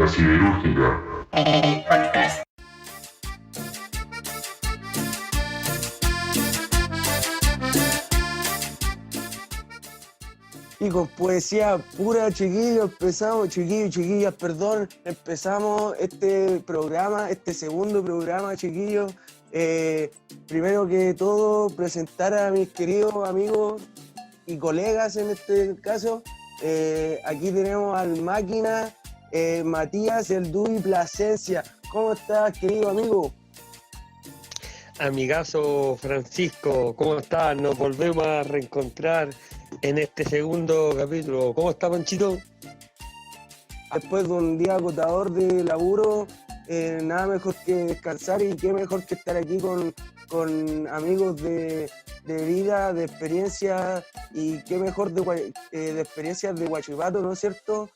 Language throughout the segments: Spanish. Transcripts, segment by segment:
La Siderúrgica. Podcast. Y con poesía pura, chiquillos, empezamos, chiquillos y chiquillas, perdón, empezamos este programa, este segundo programa, chiquillos. Primero que todo, presentar a mis queridos amigos y colegas en este caso. Aquí tenemos al Máquina, Matías, el Duy Plasencia. ¿Cómo estás, querido amigo? Amigazo Francisco, ¿cómo estás? Nos volvemos a reencontrar en este segundo capítulo. ¿Cómo está, Panchito? Después de un día agotador de laburo, nada mejor que descansar y qué mejor que estar aquí con amigos de vida, de experiencia y qué mejor de experiencias de Huachipato, ¿no es cierto?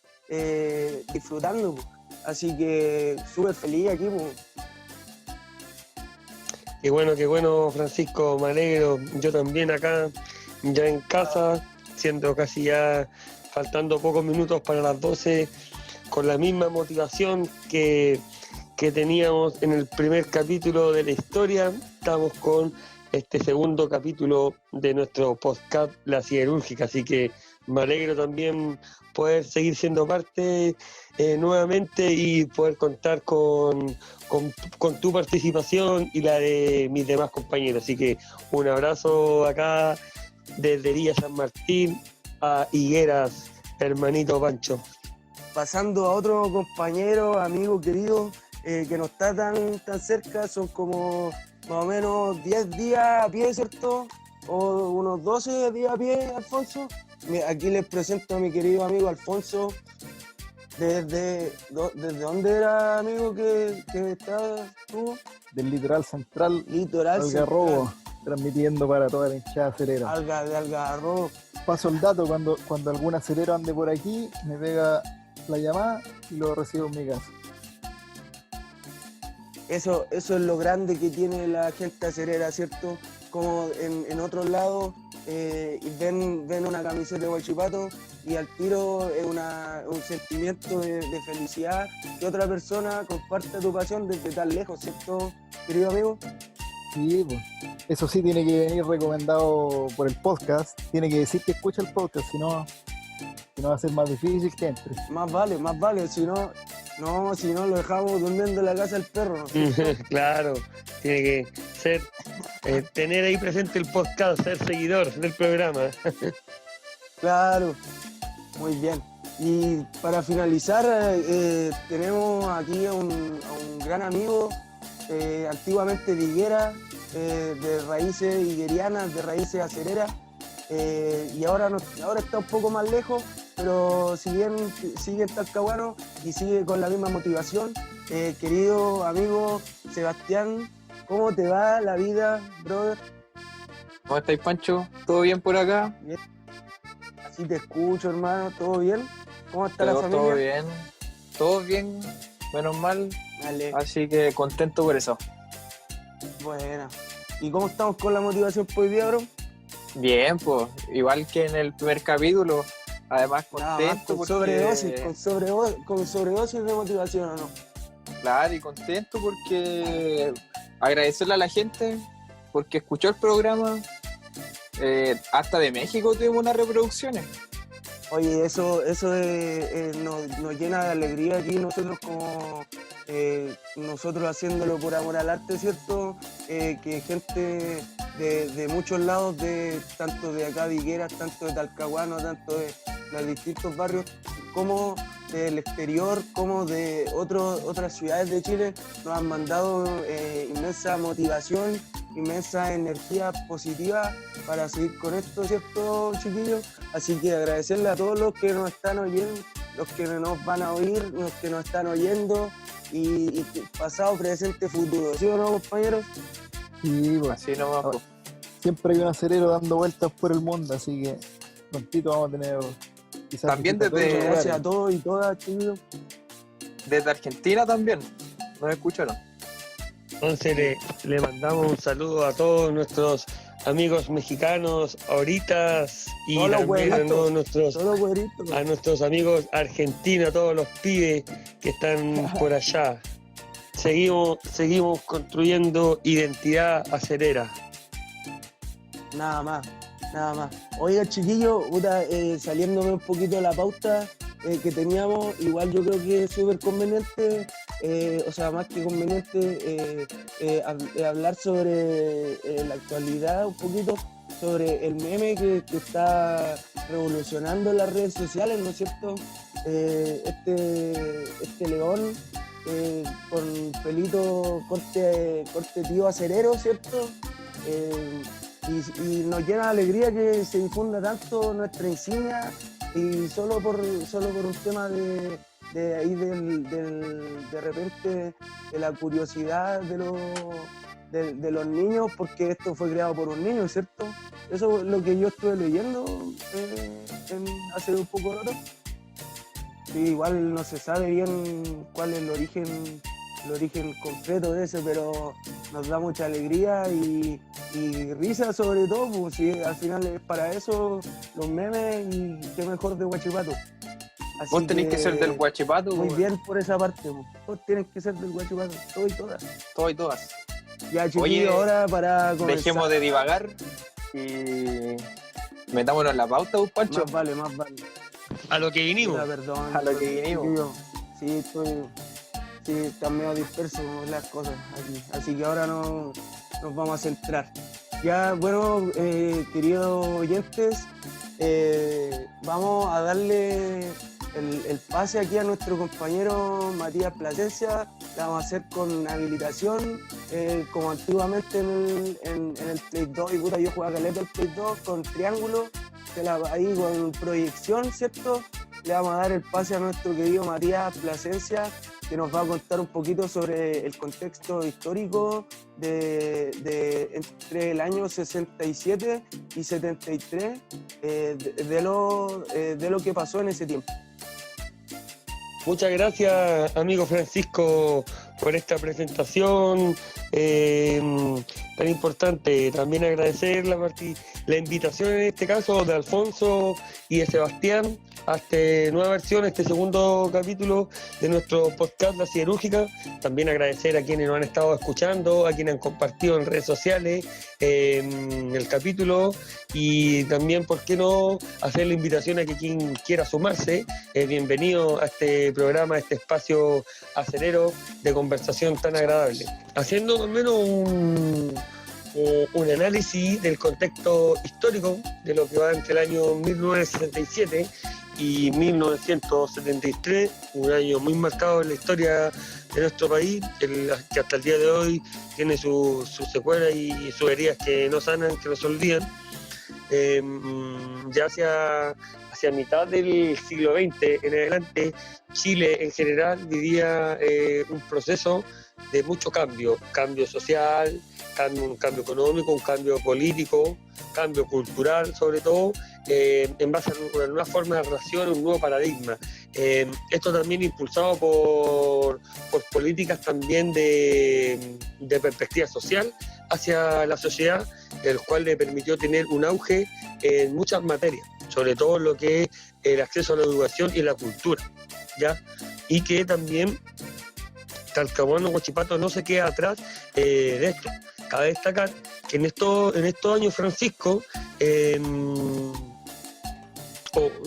Disfrutando, pues. Así que súper feliz aquí, pues. Qué bueno, Francisco, me alegro. Yo también acá, ya en casa, siendo casi ya faltando pocos minutos para las 12, con la misma motivación que teníamos en el primer capítulo de la historia. Estamos con este segundo capítulo de nuestro podcast La Siderúrgica, así que me alegro también poder seguir siendo parte nuevamente y poder contar con tu participación y la de mis demás compañeros. Así que un abrazo acá desde Villa San Martín a Higueras, hermanito Pancho. Pasando a otro compañero, amigo querido, que no está tan cerca, son como más o menos 10 días a pie, ¿cierto? O unos 12 días a pie, Alfonso. Aquí les presento a mi querido amigo Alfonso. ¿Desde dónde era, amigo, que estabas tú? Del litoral central, Litoral Algarrobo, central. Transmitiendo para toda la hinchada acerera. De Algarrobo. Paso el dato, cuando algún acerero ande por aquí, me pega la llamada y lo recibo en mi casa. Eso es lo grande que tiene la gente acerera, ¿cierto? Como en otros lados ven una camiseta de Huachipato y al tiro es un sentimiento de felicidad que otra persona comparta tu pasión desde tan lejos, ¿cierto, querido amigo? Sí, pues. Eso sí tiene que venir recomendado por el podcast. Tiene que decir que escucha el podcast, si no va a ser más difícil que entre. Más vale, si no lo dejamos durmiendo en la casa del perro, ¿no? Claro, tiene que ser, tener ahí presente el podcast, ser seguidor del programa. Claro, muy bien. Y para finalizar, tenemos aquí a un gran amigo, antiguamente de Higuera, de raíces higuerianas, de raíces acereras, y ahora está un poco más lejos, pero sigue en Talcahuano y sigue con la misma motivación. Querido amigo Sebastián, ¿cómo te va la vida, brother? ¿Cómo estáis, Pancho? ¿Todo bien por acá? Bien. Así te escucho, hermano, ¿todo bien? ¿Cómo está la familia? Todo bien, menos mal. Vale. Así que contento por eso. Bueno. ¿Y cómo estamos con la motivación por hoy día, bro? Bien, pues, igual que en el primer capítulo. Además, contento con porque... sobredosis de motivación, ¿o no? Claro, y contento porque agradecerle a la gente porque escuchó el programa. Hasta de México tuvimos unas reproducciones. Oye, eso nos llena de alegría aquí nosotros nosotros haciéndolo por amor al arte, ¿cierto? Que gente de muchos lados, tanto de acá de Higueras, tanto de Talcahuano, tanto de los distintos barrios, como del exterior, como de otras ciudades de Chile, nos han mandado inmensa motivación, inmensa energía positiva para seguir con esto, ¿cierto, chiquillos? Así que agradecerle a todos los que nos están oyendo, los que nos van a oír, los que nos están oyendo, y pasado, presente, futuro, ¿sí o no, compañeros? Sí, pues. Así nomás, pues. Siempre hay un acerero dando vueltas por el mundo, así que prontito vamos a tener quizás... También Muchas gracias a todos y todas, chiquillos. Desde Argentina también nos escucharon. Entonces le mandamos un saludo a todos nuestros amigos mexicanos, ahoritas, y Todos los también a, güeritos, todos los güeritos. a nuestros amigos argentinos, a todos los pibes que están por allá. Seguimos construyendo identidad acerera. Nada más, nada más. Oiga, chiquillo, puta, saliéndome un poquito de la pauta que teníamos, igual yo creo que es súper conveniente, o sea, más que conveniente, hablar sobre la actualidad un poquito, sobre el meme que está revolucionando las redes sociales, ¿no es cierto? Este león con pelito corte tío acerero, ¿cierto? Y nos llena de alegría que se difunda tanto nuestra insignia y solo por un tema de ahí de repente de la curiosidad de los niños, porque esto fue creado por un niño, ¿cierto? Eso es lo que yo estuve leyendo hace un poco de rato. Sí, igual no se sabe bien cuál es el origen concreto de eso, pero nos da mucha alegría y risa sobre todo, pues si al final es para eso los memes y qué mejor de Huachipato. Así Vos tenés que ser del Huachipato. Muy pues, bien por esa parte, pues. Todos tienen que ser del Huachipato, todos y todas. todos y todas. Ya, chiquillos, Oye, ahora para comenzar. Dejemos de divagar y metámonos en la pauta, pues, Pancho. Más vale. A lo que vinimos. Puta, perdón, A lo que vinimos. chiquillos. Sí, están medio dispersos las cosas aquí. Así que ahora nos vamos a centrar. Ya, bueno, queridos oyentes, vamos a darle el pase aquí a nuestro compañero Matías Plasencia. La vamos a hacer con habilitación, como antiguamente en el Play 2. Y puta, yo jugaba caleta el Play 2 con triángulo, ahí con proyección, ¿cierto? Le vamos a dar el pase a nuestro querido Matías Plasencia, que nos va a contar un poquito sobre el contexto histórico entre el año 67 y 73, de lo que pasó en ese tiempo. Muchas gracias, amigo Francisco, por esta presentación tan importante. También agradecer la invitación en este caso de Alfonso y de Sebastián a esta nueva versión, este segundo capítulo de nuestro podcast La Siderúrgica. También agradecer a quienes nos han estado escuchando, a quienes han compartido en redes sociales el capítulo, y también, ¿por qué no?, hacer la invitación a que quien quiera sumarse, bienvenido a este programa, a este espacio acerero de conversación tan agradable. Haciendo más o menos un análisis del contexto histórico de lo que va entre el año 1967 y 1973, un año muy marcado en la historia de nuestro país, que hasta el día de hoy tiene sus secuelas y sus heridas que no sanan, que no se olvidan. Ya hacia mitad del siglo XX en adelante, Chile en general vivía un proceso de mucho cambio social, un cambio económico, un cambio político, cambio cultural sobre todo, en base a una nueva forma de relación, un nuevo paradigma. Esto también impulsado por políticas también de perspectiva social hacia la sociedad, el cual le permitió tener un auge en muchas materias, sobre todo lo que es el acceso a la educación y la cultura, ¿ya? Y que también Talcahuano, Huachipato no se queda atrás de esto. Cabe destacar que en estos años, Francisco,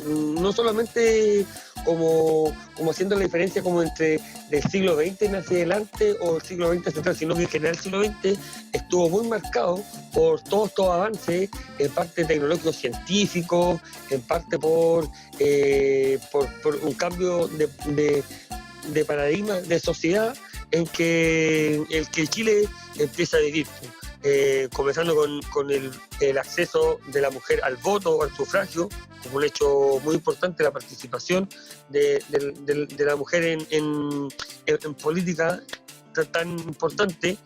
no solamente como haciendo la diferencia como entre del siglo XX en hacia adelante o el siglo XX hacia atrás, sino que en general el siglo XX estuvo muy marcado por todos estos avances, en parte tecnológicos científicos, en parte por un cambio de paradigma de sociedad en que Chile empieza a vivir, comenzando con el acceso de la mujer al voto, al sufragio, como un hecho muy importante, la participación de la mujer en política tan importante,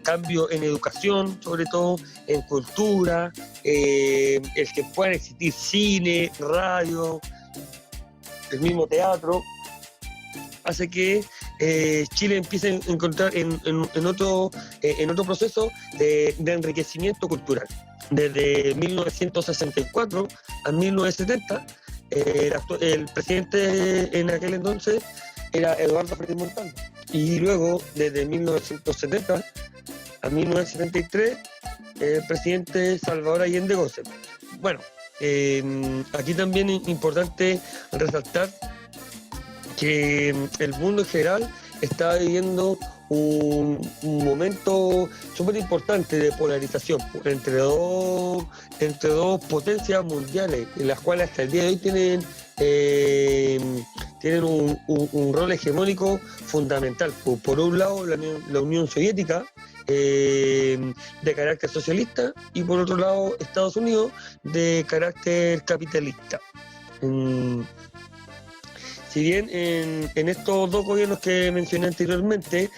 cambio en educación, sobre todo en cultura, el que puedan existir cine, radio, el mismo teatro, hace que Chile empieza a encontrar en otro proceso de enriquecimiento cultural. Desde 1964 a 1970, el presidente en aquel entonces era Eduardo Frei Montalva. Y luego, desde 1970 a 1973, el presidente Salvador Allende Goce. Bueno, aquí también es importante resaltar que el mundo en general está viviendo un momento súper importante de polarización entre dos potencias mundiales, en las cuales hasta el día de hoy tienen un rol hegemónico fundamental. Por un lado, la Unión Soviética, de carácter socialista, y por otro lado, Estados Unidos, de carácter capitalista. Si bien en estos dos gobiernos que mencioné anteriormente,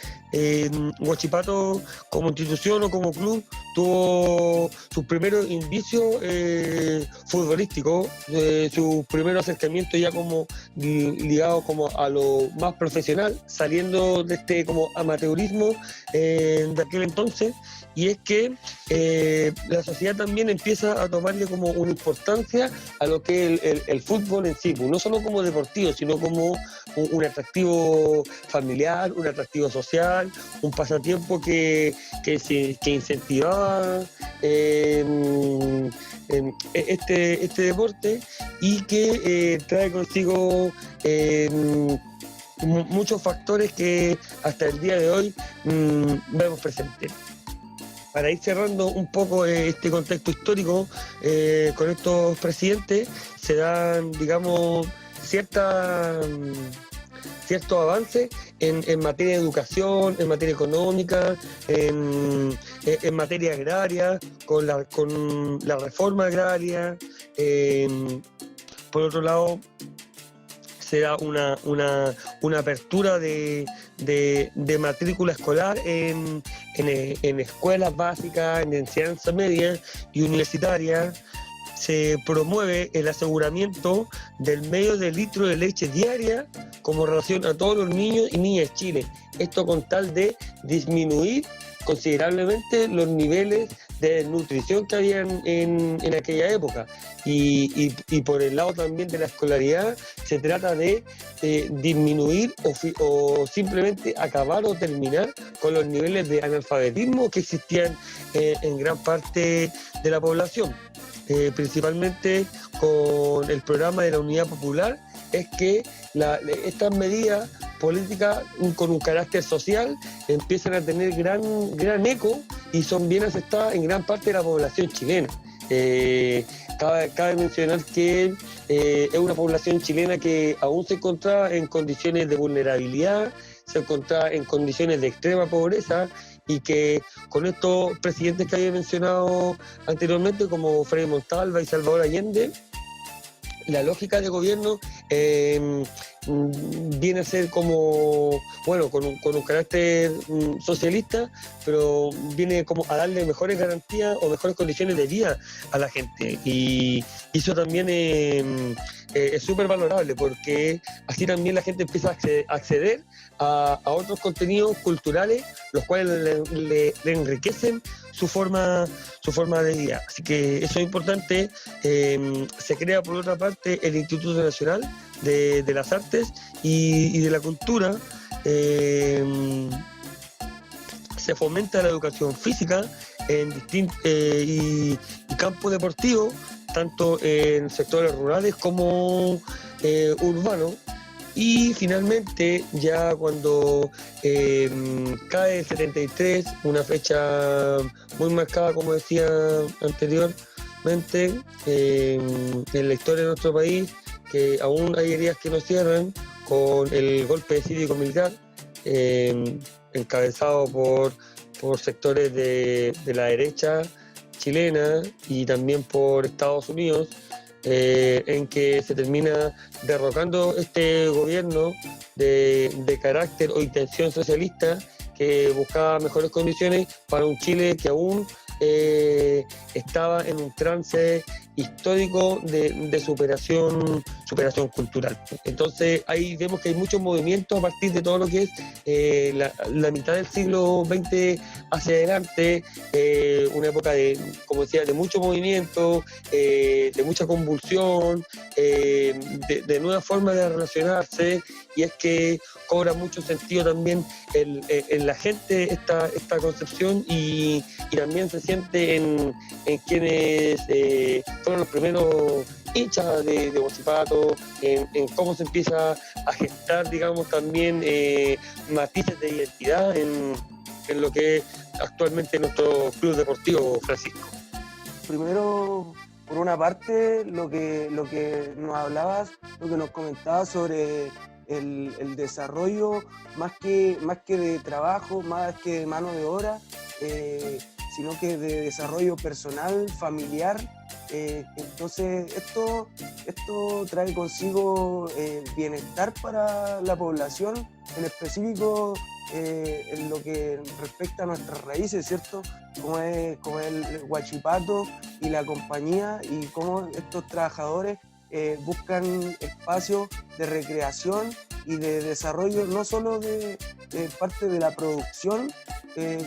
Huachipato como institución o como club tuvo sus primeros indicios futbolísticos, sus primeros acercamientos ya como ligados como a lo más profesional, saliendo de este como amateurismo de aquel entonces. Y es que la sociedad también empieza a tomarle como una importancia a lo que es el fútbol en sí, no solo como deportivo, sino como un atractivo familiar, un atractivo social, un pasatiempo que incentivaba este deporte, y que trae consigo muchos factores que hasta el día de hoy vemos presentes. Para ir cerrando un poco este contexto histórico, con estos presidentes se dan, digamos, ciertos avances en materia de educación, en materia económica, en materia agraria, con la reforma agraria. Por otro lado, se da una apertura de matrícula escolar en escuelas básicas, en enseñanza media y universitaria. Se promueve el aseguramiento del medio de litro de leche diaria como relación a todos los niños y niñas de Chile. Esto con tal de disminuir considerablemente los niveles de nutrición que habían en aquella época. Y por el lado también de la escolaridad, se trata de disminuir o simplemente acabar o terminar con los niveles de analfabetismo que existían en gran parte de la población. Principalmente con el programa de la Unidad Popular, es que estas medidas políticas con un carácter social empiezan a tener gran eco y son bien aceptadas en gran parte de la población chilena. Cabe mencionar que es una población chilena que aún se encontraba en condiciones de vulnerabilidad, se encontraba en condiciones de extrema pobreza, y que con estos presidentes que había mencionado anteriormente, como Frei Montalva y Salvador Allende, la lógica de gobierno viene a ser como, bueno, con un carácter socialista, pero viene como a darle mejores garantías o mejores condiciones de vida a la gente. Y eso también es súper valorable, porque así también la gente empieza a acceder a otros contenidos culturales, los cuales le enriquecen su forma de vida. Así que eso es importante. Se crea, por otra parte, el Instituto Nacional de las Artes y de la Cultura. Se fomenta la educación física en y campo deportivo, tanto en sectores rurales como urbanos. Y finalmente, ya cuando cae el 73, una fecha muy marcada, como decía anteriormente, en la historia de nuestro país, que aún hay heridas que no cierran, con el golpe cívico-militar, encabezado por sectores de la derecha chilena y también por Estados Unidos, en que se termina derrocando este gobierno de carácter o intención socialista, que buscaba mejores condiciones para un Chile que aún estaba en un trance histórico de superación superación cultural. Entonces ahí vemos que hay muchos movimientos a partir de todo lo que es la mitad del siglo XX hacia adelante, una época de, como decía, de mucho movimiento, de mucha convulsión, de nuevas formas de relacionarse, y es que cobra mucho sentido también en la gente esta concepción, y también se siente en quienes fueron los primeros hinchas de Huachipato, en cómo se empieza a gestar, digamos, también matices de identidad en lo que es actualmente nuestro club deportivo, Francisco. Primero, por una parte, lo que nos hablabas, lo que nos comentabas sobre el desarrollo, más que de trabajo, más que de mano de obra, sino que de desarrollo personal, familiar. Entonces esto trae consigo bienestar para la población, en específico en lo que respecta a nuestras raíces, ¿cierto? Como es el Huachipato y la compañía, y cómo estos trabajadores buscan espacios de recreación y de desarrollo, no solo de parte de la producción,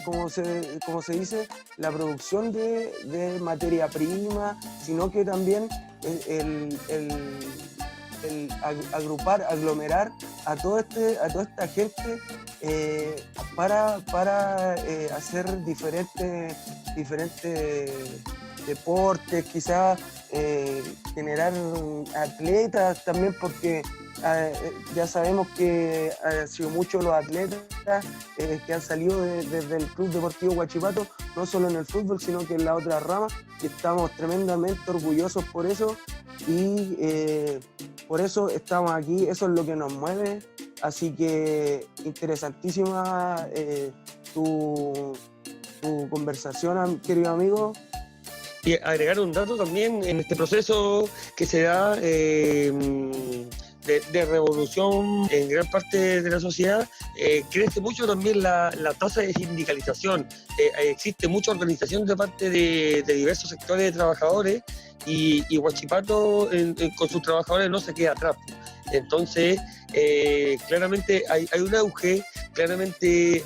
como se dice, la producción de materia prima, sino que también el aglomerar a toda esta gente para hacer diferentes deportes, quizás generar atletas también, porque ya sabemos que han sido muchos los atletas que han salido desde el Club Deportivo Huachipato, no solo en el fútbol, sino que en la otra rama, y estamos tremendamente orgullosos por eso, y por eso estamos aquí, eso es lo que nos mueve. Así que interesantísima tu conversación, querido amigo. Y agregar un dato también en este proceso que se da de revolución en gran parte de la sociedad, crece mucho también la tasa de sindicalización. Existe mucha organización de parte de diversos sectores de trabajadores, y Huachipato con sus trabajadores no se queda atrás. Entonces, claramente hay un auge, claramente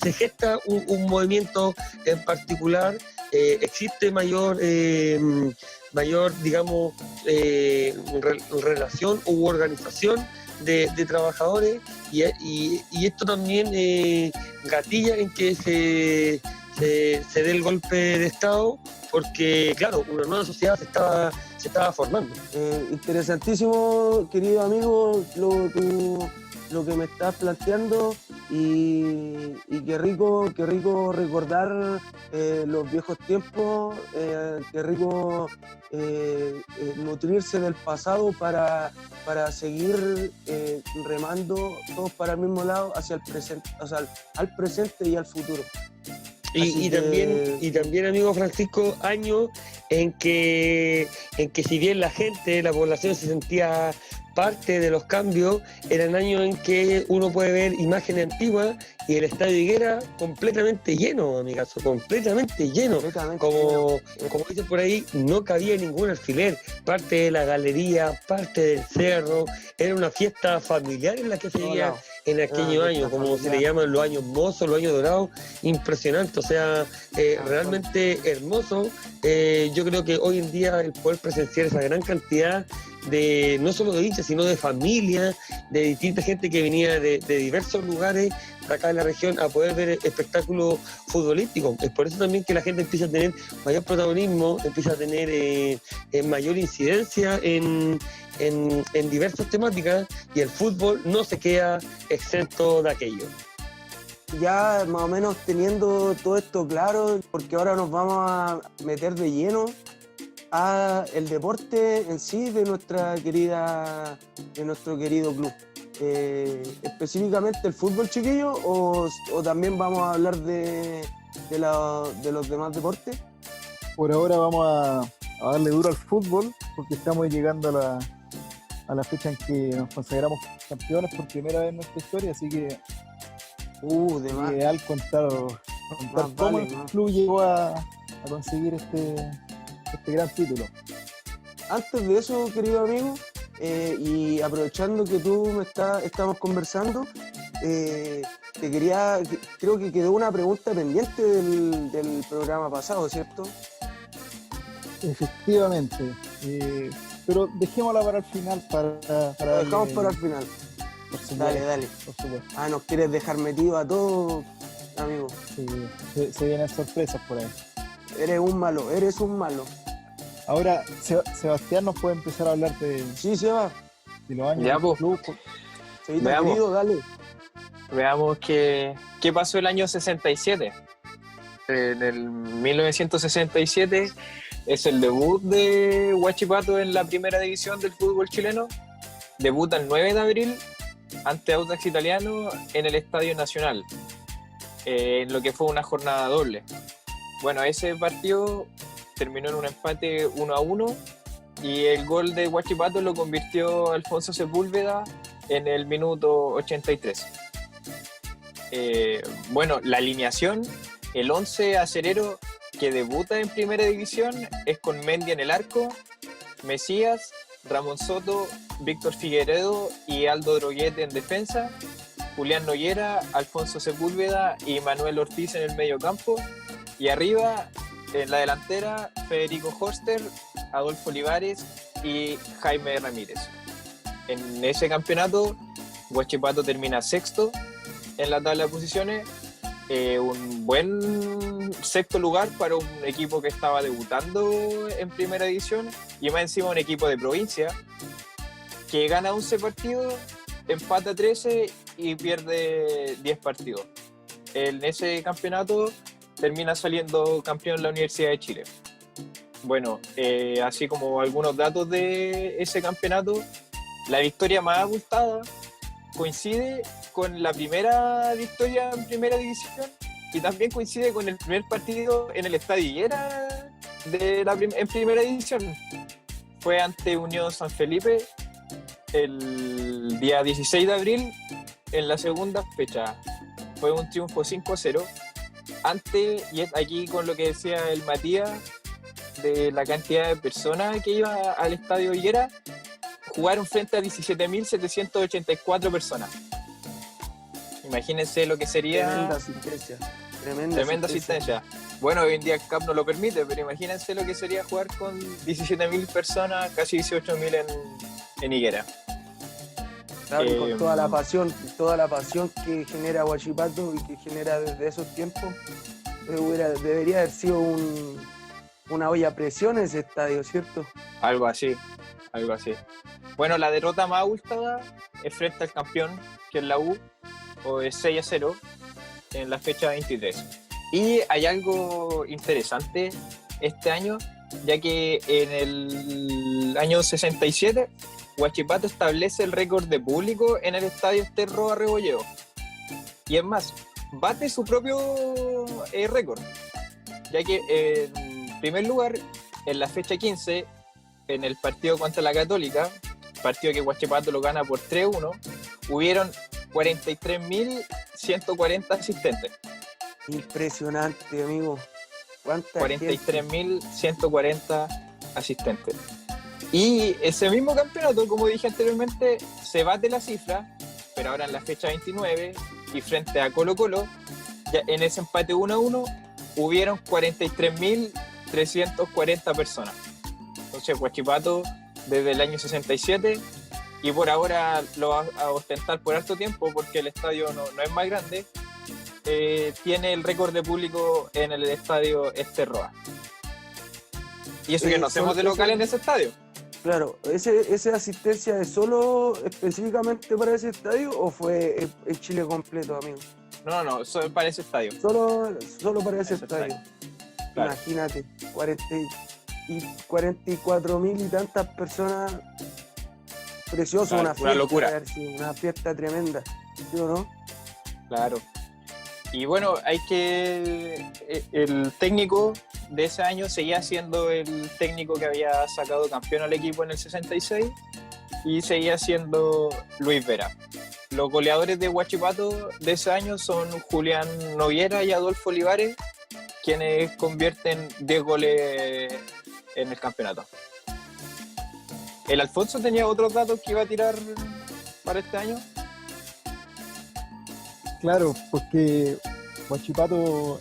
se gesta un movimiento en particular, existe mayor, digamos, relación u organización de trabajadores, y esto también gatilla en que se dé el golpe de Estado, porque, claro, una nueva sociedad se estaba formando. Interesantísimo, querido amigo, lo que me estás planteando, y qué rico recordar los viejos tiempos, qué rico nutrirse del pasado para seguir remando todos para el mismo lado, hacia el presente, o sea, al presente y al futuro. Y también, amigo Francisco, años en que si bien la población se sentía parte de los cambios, eran años en que uno puede ver imágenes antiguas y el estadio Higuera completamente lleno, amigazo, completamente lleno. Como dicen por ahí, no cabía ningún alfiler, parte de la galería, parte del cerro, era una fiesta familiar en la que se veía en aquellos años, como se le llaman los años mozos, los años dorados, impresionante, o sea, realmente hermoso. Yo creo que hoy en día el poder presenciar esa gran cantidad de, no solo de hinchas, sino de familias, de distinta gente que venía de diversos lugares de acá de la región a poder ver espectáculos futbolísticos. Es por eso también que la gente empieza a tener mayor protagonismo, empieza a tener mayor incidencia en diversas temáticas, y el fútbol no se queda exento de aquello. Ya más o menos teniendo todo esto claro, porque ahora nos vamos a meter de lleno a el deporte en sí de nuestro querido club. Específicamente el fútbol, chiquillo, o también vamos a hablar de los demás deportes. Por ahora vamos a darle duro al fútbol, porque estamos llegando a la fecha en que nos consagramos campeones por primera vez en nuestra historia, así que ideal contar cómo el club llegó a conseguir este gran título. antes de eso, querido amigo, y aprovechando que estamos conversando, creo que quedó una pregunta pendiente del programa pasado, ¿cierto? Efectivamente. Pero dejémosla para el final Lo dejamos para el final. Por supuesto, Dale. por supuesto. Ah, nos quieres dejar metido a todos, amigo. Sí, se vienen sorpresas por ahí. Eres un malo. Ahora, Sebastián nos puede empezar a hablar de Sí, Seba. los años Ya, del pues. club. Sevita, Veamos. querido, dale. Veamos qué pasó el año 67. En el 1967 es el debut de Huachipato en la primera división del fútbol chileno. Debuta el 9 de abril ante Audax Italiano en el Estadio Nacional, en lo que fue una jornada doble. Bueno, ese partido terminó en un empate 1-1 y el gol de Huachipato lo convirtió Alfonso Sepúlveda en el minuto 83. Bueno, la alineación, el 11 acerero que debuta en primera división es con Mendy en el arco, Mesías, Ramón Soto, Víctor Figueredo y Aldo Droguete en defensa, Julián Noguera, Alfonso Sepúlveda y Manuel Ortiz en el medio campo, y arriba, en la delantera, Federico Horster, Adolfo Olivares y Jaime Ramírez. En ese campeonato, Huachipato termina sexto en la tabla de posiciones, un buen sexto lugar para un equipo que estaba debutando en primera división y más encima un equipo de provincia que gana 11 partidos, empata 13 y pierde 10 partidos. En ese campeonato termina saliendo campeón la Universidad de Chile. Bueno, así como algunos datos de ese campeonato, la victoria más abultada coincide con la primera victoria en primera división y también coincide con el primer partido en el Estadio Higuera en primera división. Fue ante Unión San Felipe el día 16 de abril en la segunda fecha. Fue un triunfo 5-0 y es aquí con lo que decía el Matías de la cantidad de personas que iba al Estadio Higuera. Jugaron frente a 17.784 personas. Imagínense lo que sería. Tremenda asistencia. Tremenda asistencia. Bueno, hoy en día el CAP no lo permite, pero imagínense lo que sería jugar con 17.000 personas, casi 18.000 en Higuera. Claro, y con toda la pasión que genera Huachipato y que genera desde esos tiempos, debería haber sido una olla a presión ese estadio, ¿cierto? Algo así. Bueno, la derrota más abultada es frente al campeón, que es la U, o es 6-0 en la fecha 23. Y hay algo interesante este año, ya que en el año 67 Huachipato establece el récord de público en el estadio Sterro Arrebolleo. Y es más, bate su propio récord, ya que en primer lugar, en la fecha 15, en el partido contra la Católica, partido que Huachipato lo gana por 3-1, hubieron 43.140 asistentes. Impresionante, amigo. ¿Cuánta 43.140 asistentes. Y ese mismo campeonato, como dije anteriormente, se bate la cifra, pero ahora en la fecha 29 y frente a Colo Colo, ya en ese empate 1-1, hubieron 43.340 personas. Entonces Huachipato desde el año 67 y por ahora lo va a ostentar por harto tiempo porque el estadio no es más grande, tiene el récord de público en el estadio Esterroa. Y eso que no hacemos de local en ese estadio. Claro, ¿esa asistencia es solo específicamente para ese estadio o fue el Chile completo, amigo? No, solo para ese estadio. Solo para ese estadio. Claro. Imagínate, 44.000 y tantas personas. Precioso, Claro, una locura. Una fiesta tremenda, ¿sí o no? Claro. Y bueno, el técnico de ese año seguía siendo el técnico que había sacado campeón al equipo en el 66 y seguía siendo Luis Vera. Los goleadores de Huachipato de ese año son Julián Noguera y Adolfo Olivares, quienes convierten 10 goles en el campeonato. ¿El Alfonso tenía otros datos que iba a tirar para este año? Claro, porque Huachipato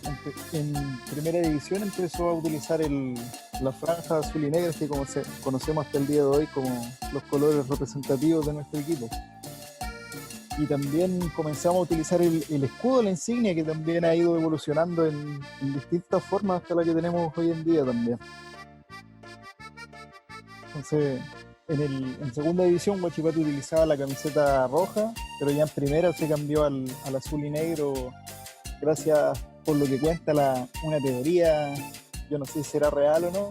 en primera división empezó a utilizar la franja azul y negra que conocemos hasta el día de hoy como los colores representativos de nuestro equipo. Y también comenzamos a utilizar el escudo, la insignia, que también ha ido evolucionando en distintas formas hasta la que tenemos hoy en día también. Entonces, en segunda división Huachipato utilizaba la camiseta roja, pero ya en primera se cambió al azul y negro, gracias por lo que cuenta una teoría, yo no sé si será real o no,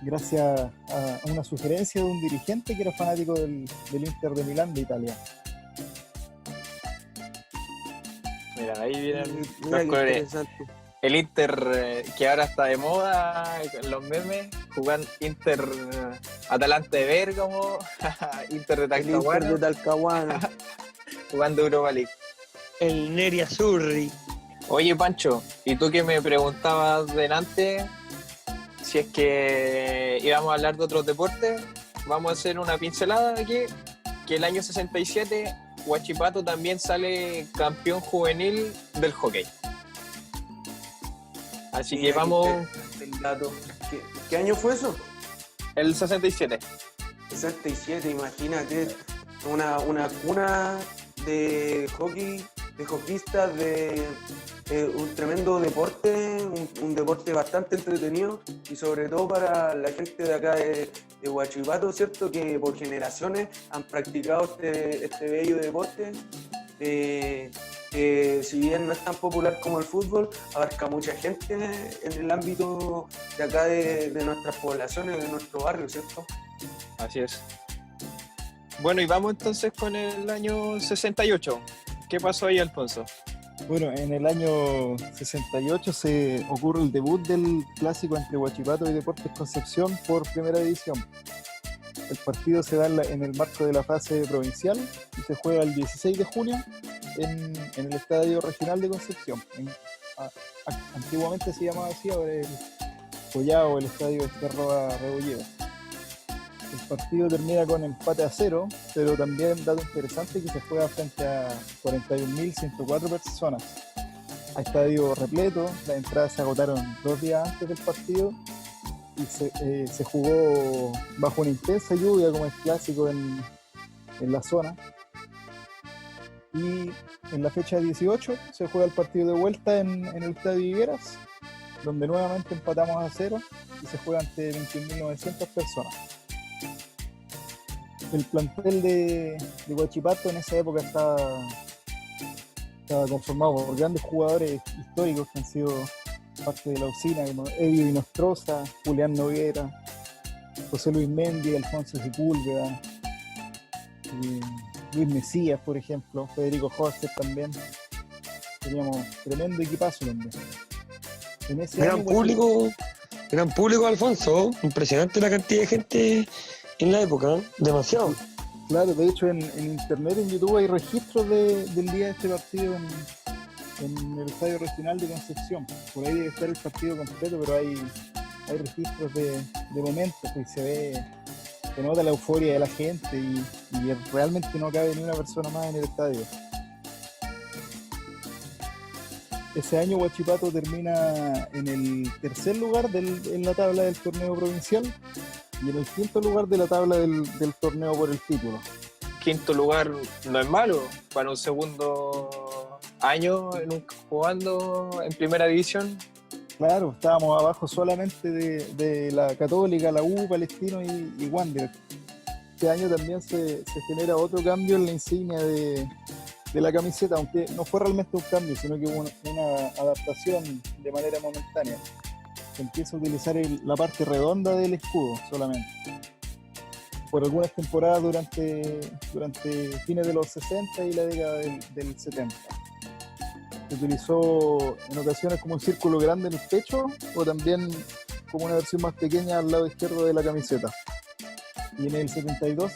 gracias a una sugerencia de un dirigente que era fanático del Inter de Milán de Italia. Mira, ahí vienen Mira los qué colores. interesante. El Inter, que ahora está de moda, con los memes, jugando Inter Atalanta de Bérgamo, Inter de El Inter Talcahuano, de Talcahuano. jugando Europa League. El Neri Azzurri. Oye, Pancho, y tú que me preguntabas delante si es que íbamos a hablar de otros deportes, vamos a hacer una pincelada aquí, que el año 67 Huachipato también sale campeón juvenil del hockey. Así que Mira, vamos, el dato. ¿Qué año fue eso? el 67. 67, imagínate, una cuna de hockey, de hockeyistas, de un tremendo deporte, un deporte bastante entretenido y sobre todo para la gente de acá de Huachipato, ¿cierto? Que por generaciones han practicado este bello deporte. Que si bien no es tan popular como el fútbol, abarca mucha gente en el ámbito de acá de nuestras poblaciones, de nuestro barrio, ¿cierto? Así es. Bueno, y vamos entonces con el año 68. ¿Qué pasó ahí, Alfonso? Bueno, en el año 68 se ocurre el debut del clásico entre Huachipato y Deportes Concepción por primera división. El partido se da en el marco de la fase provincial y se juega el 16 de junio en el Estadio Regional de Concepción. Antiguamente se llamaba así, ahora el Collao, el Estadio Esterroa Rebolledo. El partido termina con empate a 0, pero también dato interesante que se juega frente a 41.104 personas. A estadio repleto, las entradas se agotaron 2 días antes del partido y se jugó bajo una intensa lluvia como es clásico en la zona. Y en la fecha 18 se juega el partido de vuelta en el Estadio Higueras, donde nuevamente empatamos a 0 y se juega ante 21.900 personas. El plantel de Huachipato en esa época estaba conformado por grandes jugadores históricos que han sido parte de la usina, como Edio Inostroza, Julián Noguera, José Luis Mendy, Alfonso Sepúlveda, Luis Mesías, por ejemplo, Federico Horster también. Teníamos tremendo equipazo también. En ese Gran año, público, Alfonso. Impresionante la cantidad de gente en la época, ¿eh? Demasiado. Claro, de hecho en internet, en YouTube, hay registros del día de este partido en el Estadio Regional de Concepción. Por ahí debe estar el partido completo, pero hay registros de momentos que se nota la euforia de la gente y realmente no cabe ni una persona más en el estadio. Ese año Huachipato termina en el tercer lugar en la tabla del torneo provincial y en el quinto lugar de la tabla del torneo por el título. Quinto lugar no es malo para un segundo año jugando en primera división. Claro, estábamos abajo solamente de la Católica, la U, Palestino y Wander. Este año también se genera otro cambio en la insignia de la camiseta, aunque no fue realmente un cambio, sino que hubo una adaptación de manera momentánea. Se empieza a utilizar la parte redonda del escudo solamente. Por algunas temporadas durante fines de los 60 y la década del 70. Se utilizó en ocasiones como un círculo grande en el pecho o también como una versión más pequeña al lado izquierdo de la camiseta. Y en el 72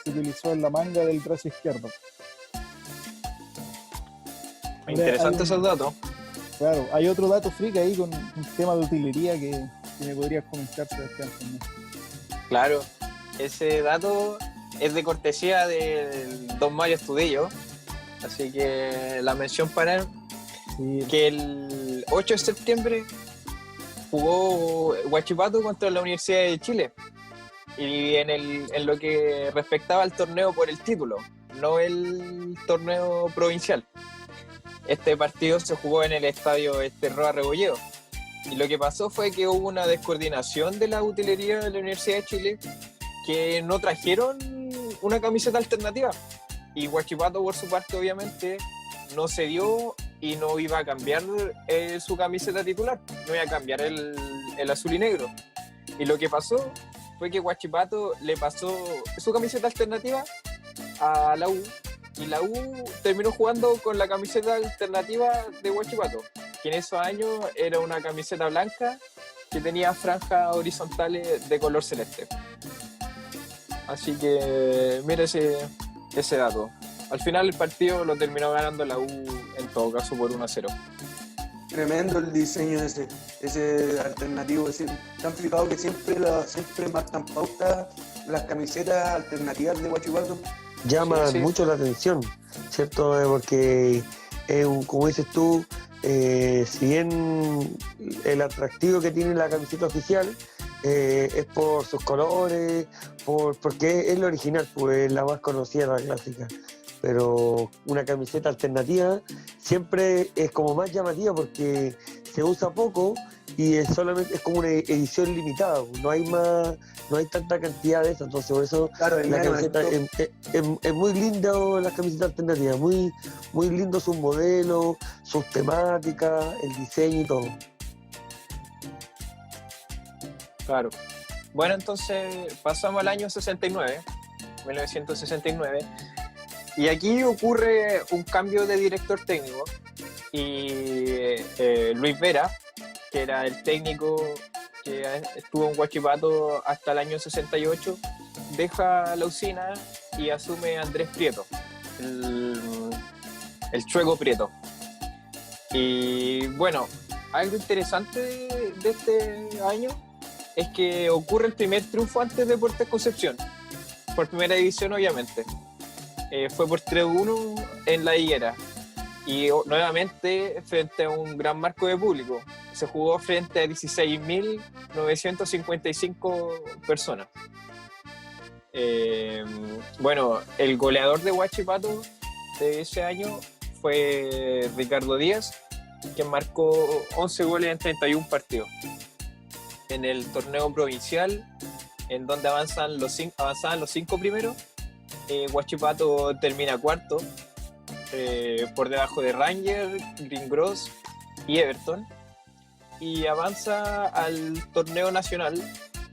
se utilizó en la manga del brazo izquierdo. Interesante esos datos. Claro, hay otro dato freak ahí con un tema de utilería que me podrías comentar, Sebastián, también. Claro. Ese dato es de cortesía del don Mario Estudillo, así que la mención para él, Sí, que el 8 de septiembre jugó Huachipato contra la Universidad de Chile, y en lo que respectaba al torneo por el título, no el torneo provincial. Este partido se jugó en el estadio Roa Rebolledo, y lo que pasó fue que hubo una descoordinación de la utilería de la Universidad de Chile, que no trajeron una camiseta alternativa, y Huachipato por su parte obviamente no cedió y no iba a cambiar su camiseta titular, no iba a cambiar el azul y negro. Y lo que pasó fue que Huachipato le pasó su camiseta alternativa a la U, y la U terminó jugando con la camiseta alternativa de Huachipato, que en esos años era una camiseta blanca que tenía franjas horizontales de color celeste. Así que mira ese dato. Al final el partido lo terminó ganando la U, en todo caso, por 1-0. Tremendo el diseño ese alternativo. ¿Se han fijado que siempre marcan pauta las camisetas alternativas de Huachipato? Llaman Sí. mucho la atención, ¿cierto? Porque como dices tú, si bien el atractivo que tiene la camiseta oficial es por sus colores, porque es la original, pues es la más conocida, la clásica. Pero una camiseta alternativa siempre es como más llamativa porque se usa poco y es como una edición limitada, no hay tanta cantidad de eso, entonces por eso Claro, la camiseta es muy linda, las camisetas alternativas, muy, muy lindo sus modelos, sus temáticas, el diseño y todo. Claro. Bueno, entonces pasamos al año 69, 1969, y aquí ocurre un cambio de director técnico, y Luis Vera, que era el técnico que estuvo en Huachipato hasta el año 68, deja la usina y asume Andrés Prieto, el Chueco Prieto. Y bueno, algo interesante de este año es que ocurre el primer triunfo antes de Deportes Concepción, por primera división obviamente. Fue por 3-1 en La Higuera, y nuevamente frente a un gran marco de público. Se jugó frente a 16.955 personas. Bueno, el goleador de Huachipato de ese año fue Ricardo Díaz, que marcó 11 goles en 31 partidos. En el torneo provincial, en donde avanzaban los 5 primeros, Huachipato termina cuarto, por debajo de Ranger, Green Gross y Everton, y avanza al torneo nacional,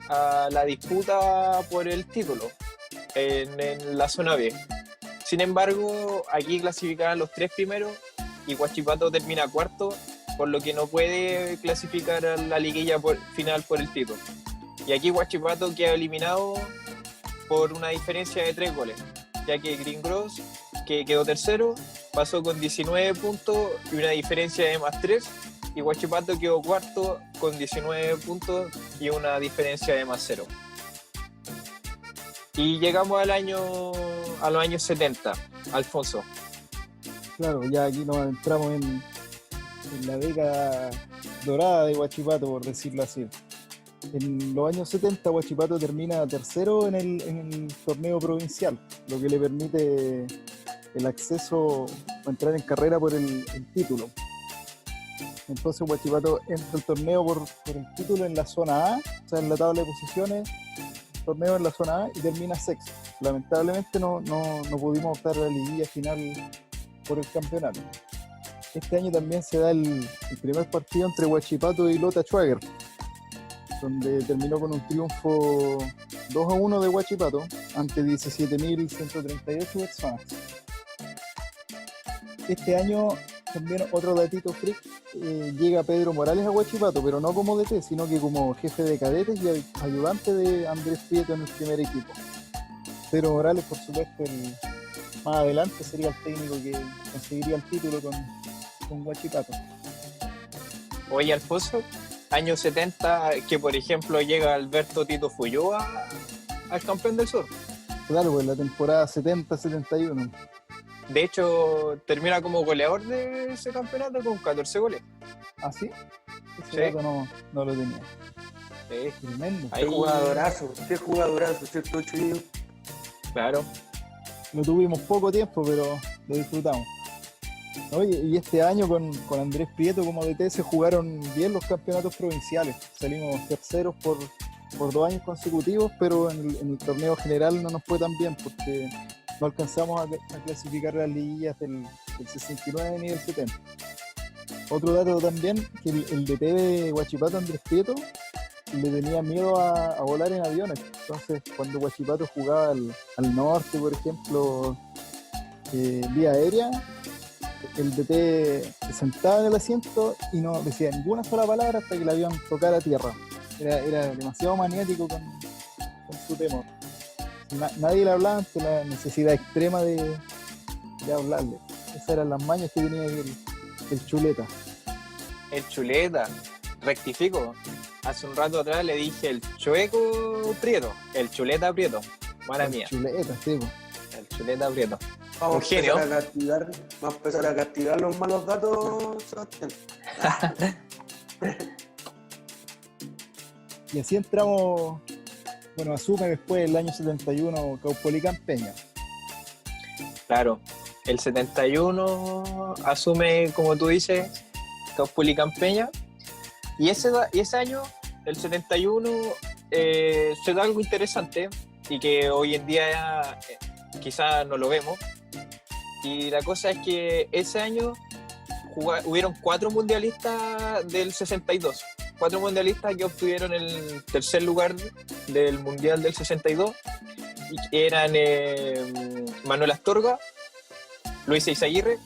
a la disputa por el título en la zona B. Sin embargo, aquí clasificaban los 3 primeros y Huachipato termina cuarto, por lo que no puede clasificar a la liguilla final por el título. Y aquí Huachipato queda eliminado por una diferencia de 3 goles, ya que Green Gross, que quedó tercero, pasó con 19 puntos y una diferencia de +3, y Huachipato quedó cuarto con 19 puntos y una diferencia de +0. Y llegamos a los años 70, Alfonso. claro, ya aquí nos entramos en la década dorada de Huachipato, por decirlo así. En los años 70, Huachipato termina tercero en el torneo provincial, lo que le permite el acceso a entrar en carrera por el título. Entonces Huachipato entra al torneo por el título en la zona A, o sea, en la tabla de posiciones, torneo en la zona A, y termina sexto. Lamentablemente no pudimos optar a la liguilla final por el campeonato. Este año también se da el primer partido entre Huachipato y Lota Schwager, donde terminó con un triunfo 2-1 de Huachipato ante 17.138 personas. Este año también otro datito freak, llega Pedro Morales a Huachipato, pero no como DT, sino que como jefe de cadetes y ayudante de Andrés Prieto en el primer equipo. Pedro Morales, por supuesto, más adelante sería el técnico que conseguiría el título con Huachipato. Oye, Alfonso, años 70, que por ejemplo llega Alberto Tito Fulloa al campeón del sur. Claro, pues la temporada 70-71. De hecho, termina como goleador de ese campeonato con 14 goles. ¿Ah, sí? Ese Sí. dato no lo tenía. Sí, Tremendo. ahí, Qué jugadorazo, ¿cierto, Chuyillo? claro. Lo tuvimos poco tiempo, pero lo disfrutamos. Oye, y este año con Andrés Prieto como DT se jugaron bien los campeonatos provinciales. Salimos terceros por 2 años consecutivos, pero en el torneo general no nos fue tan bien porque no alcanzamos a clasificar las liguillas del 69 ni del 70. Otro dato también, que el DT de Huachipato, Andrés Prieto, le tenía miedo a volar en aviones. Entonces, cuando Huachipato jugaba al norte, por ejemplo, vía aérea, el DT se sentaba en el asiento y no decía ninguna sola palabra hasta que el avión tocara tierra. Era demasiado maniático con su temor. Nadie le hablaba ante la necesidad extrema de hablarle. Esas eran las mañas que tenía el Chuleta. El Chuleta, rectifico. Hace un rato atrás le dije el Chueco Prieto, el Chuleta Prieto. Mala mía, Chuleta, sí, po. el Chuleta Prieto. Vamos Un genio. vamos a empezar a castigar los malos datos, Sebastián. Y así entramos, bueno, asume después el año 71 Caupolicán Peña. Claro, el 71 asume, como tú dices, Caupolicán Campeña. Y ese año, el 71, se da algo interesante y que hoy en día quizás no lo vemos. Y la cosa es que ese año hubieron 4 mundialistas del 62. 4 mundialistas que obtuvieron el tercer lugar del mundial del 62. Y que eran Manuel Astorga, Luis Eizaguirre,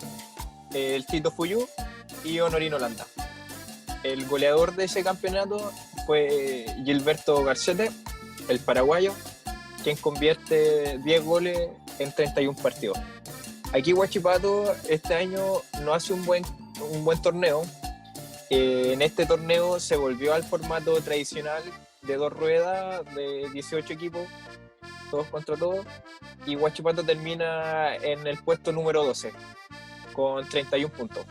el Tito Fuyú y Honorino Landa. El goleador de ese campeonato fue Gilberto Garcete, el paraguayo, quien convierte 10 goles en 31 partidos. Aquí Huachipato este año no hace un buen torneo. En este torneo se volvió al formato tradicional de 2 ruedas, de 18 equipos, todos contra todos, y Huachipato termina en el puesto número 12 con 31 puntos.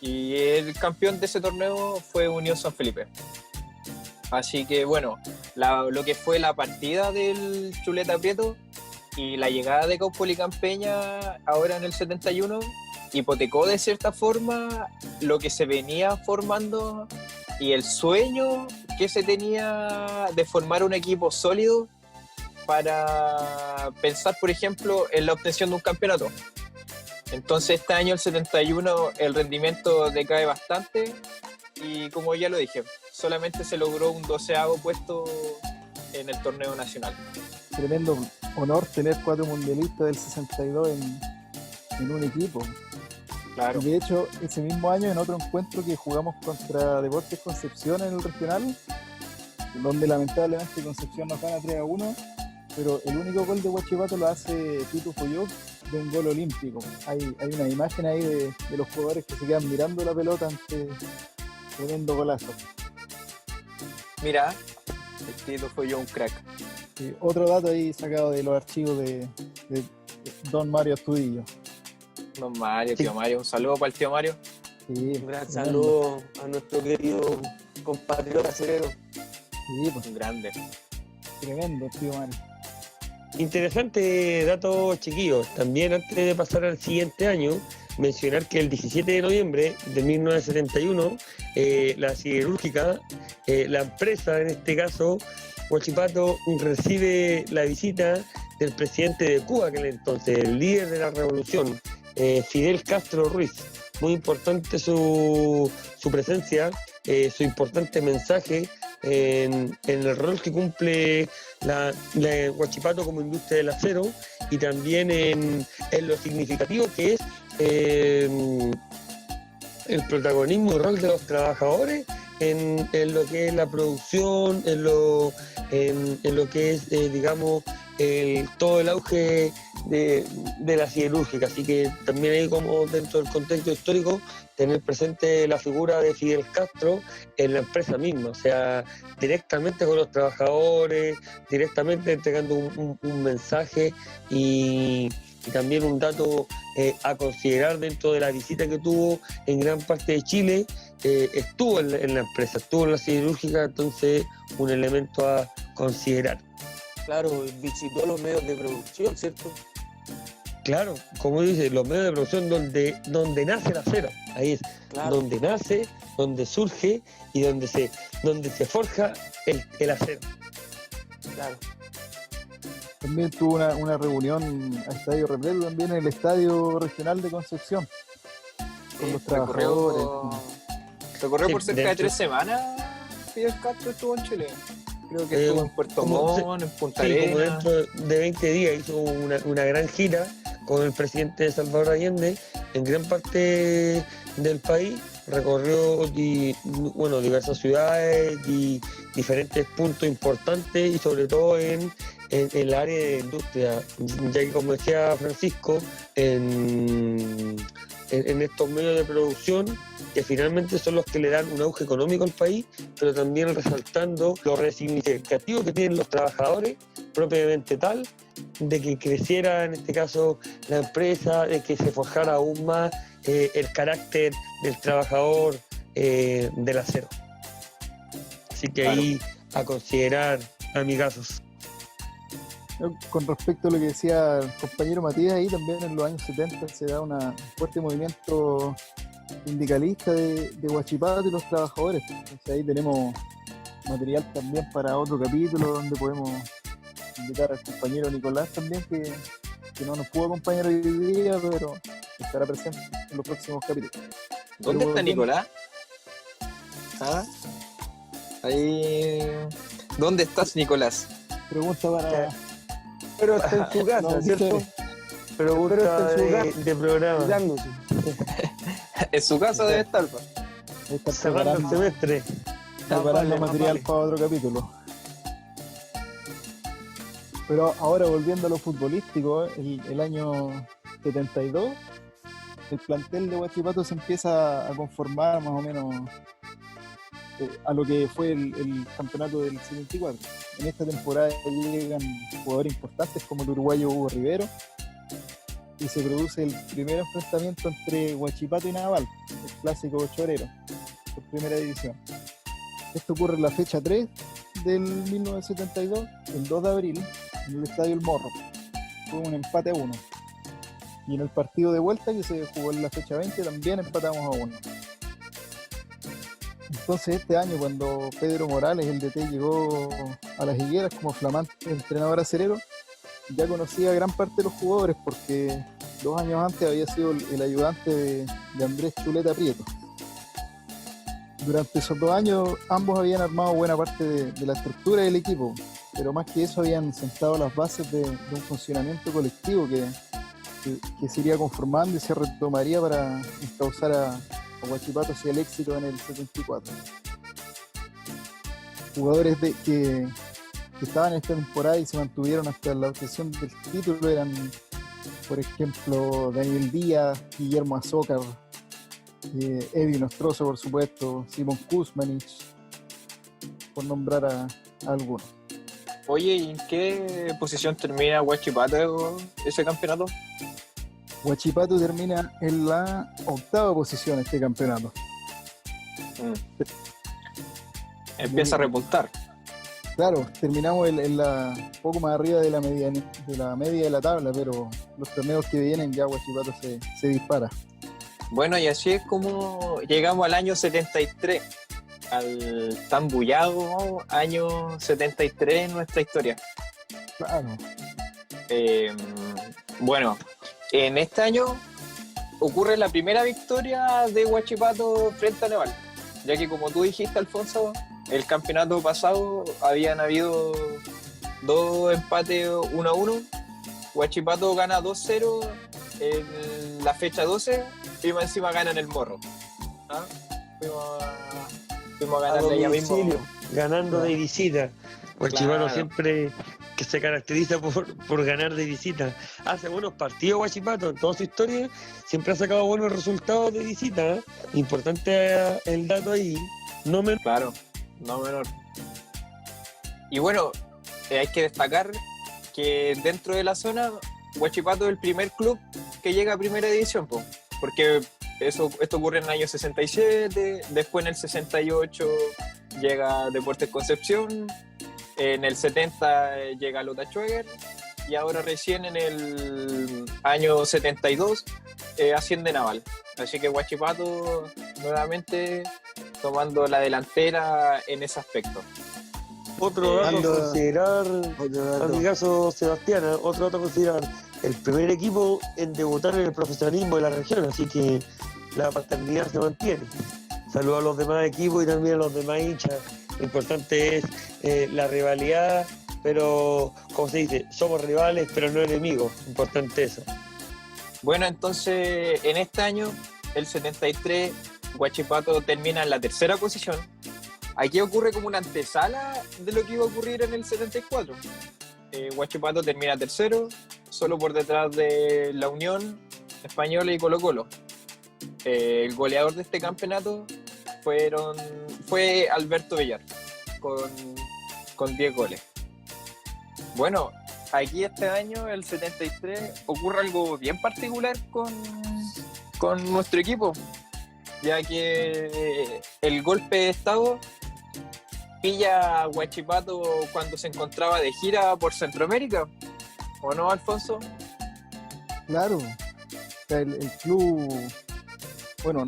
Y el campeón de ese torneo fue Unión San Felipe. Así que bueno, lo que fue la partida del Chuleta Prieto y la llegada de Caupolicán Peña ahora en el 71 hipotecó de cierta forma lo que se venía formando y el sueño que se tenía de formar un equipo sólido para pensar, por ejemplo, en la obtención de un campeonato. Entonces este año, el 71, el rendimiento decae bastante y como ya lo dije, solamente se logró un 12º puesto en el torneo nacional. Tremendo honor tener 4 mundialistas del 62 en un equipo. Claro. Y de hecho, ese mismo año, en otro encuentro que jugamos contra Deportes Concepción en el regional, donde lamentablemente Concepción nos gana 3-1, pero el único gol de Huachipato lo hace Tito Fuyó de un gol olímpico. Hay una imagen ahí de los jugadores que se quedan mirando la pelota ante tremendo golazo. Mira, el Tito Fuyó un crack. Y otro dato ahí sacado de los archivos de Don Mario Astudillo. Don Mario, tío Mario, un saludo para el tío Mario. Sí, Un gran tremendo. saludo a nuestro querido compatriota acerero. Sí, pues, Un grande. tremendo, tío Mario. Interesante dato, chiquillos. También antes de pasar al siguiente año, mencionar que el 17 de noviembre de 1971, la siderúrgica, la empresa en este caso, Huachipato, recibe la visita del presidente de Cuba, aquel entonces, el líder de la revolución, Fidel Castro Ruiz. Muy importante su presencia, su importante mensaje en el rol que cumple la Huachipato como industria del acero y también en lo significativo que es el protagonismo y rol de los trabajadores en lo que es la producción, en lo que es, digamos, todo el auge de la siderúrgica, así que también hay como dentro del contexto histórico tener presente la figura de Fidel Castro en la empresa misma, o sea, directamente con los trabajadores, directamente entregando un mensaje y también un dato a considerar dentro de la visita que tuvo en gran parte de Chile. Estuvo en la empresa, estuvo en la siderúrgica, entonces un elemento a considerar. Claro, visitó los medios de producción, ¿cierto? Claro, como dice, los medios de producción donde nace el acero, ahí es, Claro. donde nace, donde surge y donde se forja el acero. Claro. También tuvo una reunión a estadio repleto también en el Estadio Regional de Concepción con los trabajadores. Recorrió Sí, por cerca de dentro- 3 semanas. Fidel Castro estuvo en Chile. Creo que estuvo en Puerto Montt, en Punta Sí, como Arenas. dentro de 20 días hizo una gran gira con el presidente de Salvador Allende en gran parte del país, recorrió diversas ciudades y diferentes puntos importantes y sobre todo en el área de industria, ya que como decía Francisco, en estos medios de producción que finalmente son los que le dan un auge económico al país, pero también resaltando lo resignificativo que tienen los trabajadores, propiamente tal, de que creciera en este caso la empresa, de que se forjara aún más el carácter del trabajador del acero. Así que Claro. ahí a considerar, amigazos. Con respecto a lo que decía el compañero Matías, ahí también en los años 70 se da un fuerte movimiento sindicalista de Huachipato y los trabajadores. Entonces ahí tenemos material también para otro capítulo donde podemos invitar al compañero Nicolás también, que no nos pudo acompañar hoy día, pero estará presente en los próximos capítulos. ¿Dónde Pero está volviendo- Nicolás? ¿Ah? Ahí. ¿Dónde estás, Nicolás? Pregunta para... Pero está en su casa, No, ¿cierto? dice- Pregunta está en su de programa, Cuidándose. En su casa debe estar. Pa. ahí está cerrando el preparando, semestre. preparando vale, más material vale. para otro capítulo. Pero ahora volviendo a lo futbolístico, el año 72, el plantel de Huachipato se empieza a conformar más o menos a lo que fue el campeonato del 74. En esta temporada llegan jugadores importantes como el uruguayo Hugo Rivero y se produce el primer enfrentamiento entre Huachipato y Naval, el clásico chorero, por primera división. Esto ocurre en la fecha 3 del 1972, el 2 de abril, en el Estadio El Morro. Fue un empate a 1. Y en el partido de vuelta, que se jugó en la fecha 20, también empatamos a 1. Entonces este año, cuando Pedro Morales, el DT, llegó a las Higueras como flamante entrenador acerero, ya conocía a gran parte de los jugadores porque 2 años antes había sido el ayudante de Andrés Chuleta Prieto. Durante esos 2 años ambos habían armado buena parte de la estructura del equipo, pero más que eso habían sentado las bases de un funcionamiento colectivo que se iría conformando y se retomaría para encauzar a Huachipato hacia el éxito en el 74. Jugadores que estaban en esta temporada y se mantuvieron hasta la obtención del título eran, por ejemplo, Daniel Díaz, Guillermo Azócar, Evi Nostrozo, por supuesto, Simón Kuzmanich, por nombrar a algunos. Oye, ¿y en qué posición termina Huachipato ese campeonato? Huachipato termina en la 8ª posición este campeonato. Empieza a repuntar. Claro, terminamos en la poco más arriba de la media de la tabla, pero los torneos que vienen ya Huachipato se dispara. Bueno, y así es como llegamos al año 73, al tan bullado año 73 en nuestra historia. Claro. Bueno, en este año ocurre la primera victoria de Huachipato frente a Naval, ya que como tú dijiste, Alfonso, el campeonato pasado habían habido 2 empates 1-1. Huachipato gana 2-0 en la fecha 12 y más encima gana en el Morro. ¿Ah? Fuimos a ganarle allá mismo. domicilio. Ganando de visita. Huachipato Claro. siempre que se caracteriza por ganar de visita. Hace buenos partidos Huachipato, en toda su historia siempre ha sacado buenos resultados de visita. ¿Eh? Importante el dato ahí, no menos. Claro, no menor. Y bueno, hay que destacar que dentro de la zona, Huachipato es el primer club que llega a primera división, porque esto ocurre en el año 67, después en el 68 llega Deportes Concepción, en el 70 llega Lota Schwager y ahora recién en el año 72 asciende Naval. Así que Huachipato nuevamente tomando la delantera en ese aspecto. Otro dato a considerar, amigazo Sebastián, otro dato a considerar, el primer equipo en debutar en el profesionalismo de la región, así que la paternidad se mantiene. Saludos a los demás equipos y también a los demás hinchas. Lo importante es la rivalidad, pero como se dice, somos rivales pero no enemigos, importante eso. Bueno, entonces en este año, el 73, Huachipato termina en la tercera posición. Aquí ocurre como una antesala de lo que iba a ocurrir en el 74. Huachipato termina tercero, solo por detrás de la Unión Española y Colo-Colo. El goleador de este campeonato fue Alberto Villar, con 10 goles. Bueno, aquí este año, el 73, ocurre algo bien particular con nuestro equipo, ya que el golpe de estado pilla a Huachipato cuando se encontraba de gira por Centroamérica, ¿o no, Alfonso? Claro, o sea, el club, bueno,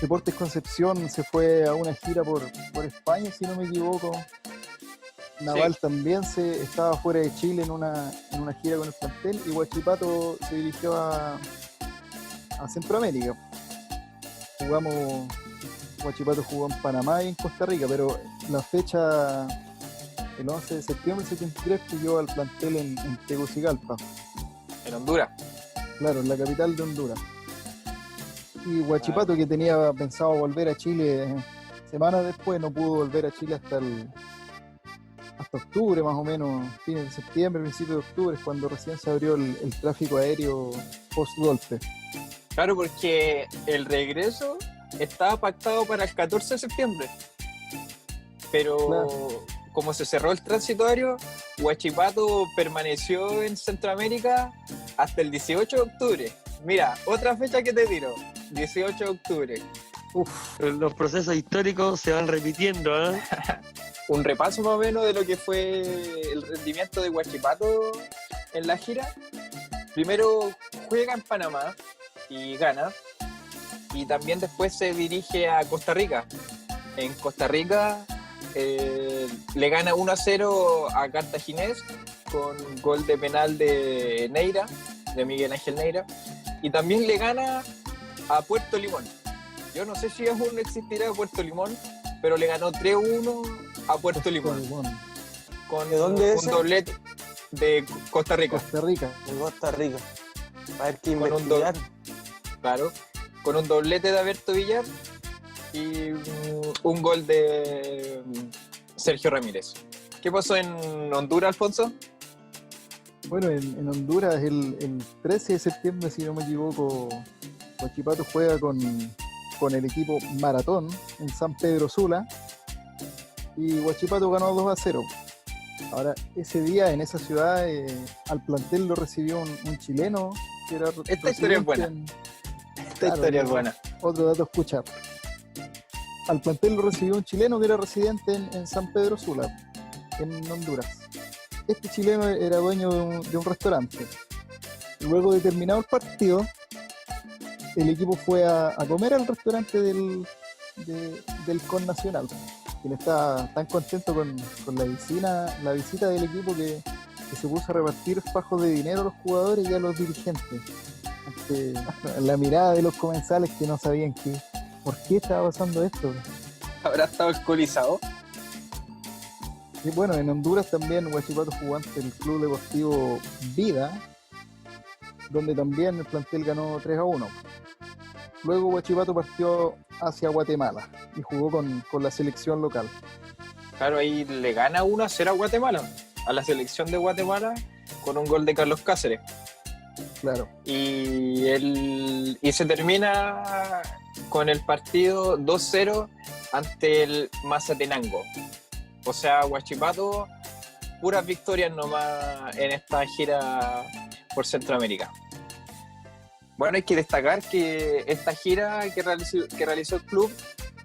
Deportes Concepción se fue a una gira por España, si no me equivoco. Naval también estaba fuera de Chile en una gira con el plantel, y Huachipato se dirigió a Centroamérica. Huachipato jugó en Panamá y en Costa Rica, pero la fecha, el 11 de septiembre del 73, pilló al plantel en Tegucigalpa. En Honduras. Claro, en la capital de Honduras. Y Huachipato, que tenía pensado volver a Chile semanas después, no pudo volver a Chile hasta octubre, más o menos, fines de septiembre, principios de octubre, es cuando recién se abrió el tráfico aéreo post-golpe. Claro, porque el regreso estaba pactado para el 14 de septiembre. Pero claro, como se cerró el tránsito aéreo, Huachipato permaneció en Centroamérica hasta el 18 de octubre. Mira, otra fecha que te tiro, 18 de octubre. Los procesos históricos se van repitiendo, ¿eh? Un repaso más o menos de lo que fue el rendimiento de Huachipato en la gira. Primero juega en Panamá y gana. Y también después se dirige a Costa Rica. En Costa Rica le gana 1-0 a Cartaginés con gol de penal de Neira, de Miguel Ángel Neira. Y también le gana a Puerto Limón. Yo no sé si aún existirá Puerto Limón, pero le ganó 3-1 a Puerto Limón. Con ¿De dónde es? Un doblete de Costa Rica. Costa Rica. De Costa Rica. A ver qué Con investigar. Claro, con un doblete de Alberto Villar y un gol de Sergio Ramírez. ¿Qué pasó en Honduras, Alfonso? Bueno, en Honduras el 13 de septiembre, si no me equivoco, Huachipato juega con el equipo Maratón en San Pedro Sula y Huachipato ganó 2-0. Ahora, ese día en esa ciudad al plantel lo recibió un chileno que era esta historia es buena. Esta historia es buena. Otro dato a escuchar. Al plantel lo recibió un chileno que era residente en San Pedro Sula, en Honduras. Este chileno era dueño de un restaurante. Luego de terminado el partido, el equipo fue a comer al restaurante del Connacional, quien estaba tan contento con la visita del equipo que se puso a repartir fajos de dinero a los jugadores y a los dirigentes. Ante la mirada de los comensales que no sabían por qué estaba pasando esto. ¿Habrá estado alcoholizado? Y bueno, en Honduras también Huachipato jugó ante el Club Deportivo Vida, donde también el plantel ganó 3-1. Luego Huachipato partió hacia Guatemala y jugó con la selección local. Claro, ahí le gana 1-0 a Guatemala. a la selección de Guatemala con un gol de Carlos Cáceres. Claro. Y se termina con el partido 2-0 ante el Mazatenango. O sea, Huachipato, puras victorias nomás en esta gira por Centroamérica. Bueno, hay que destacar que esta gira que realizó el club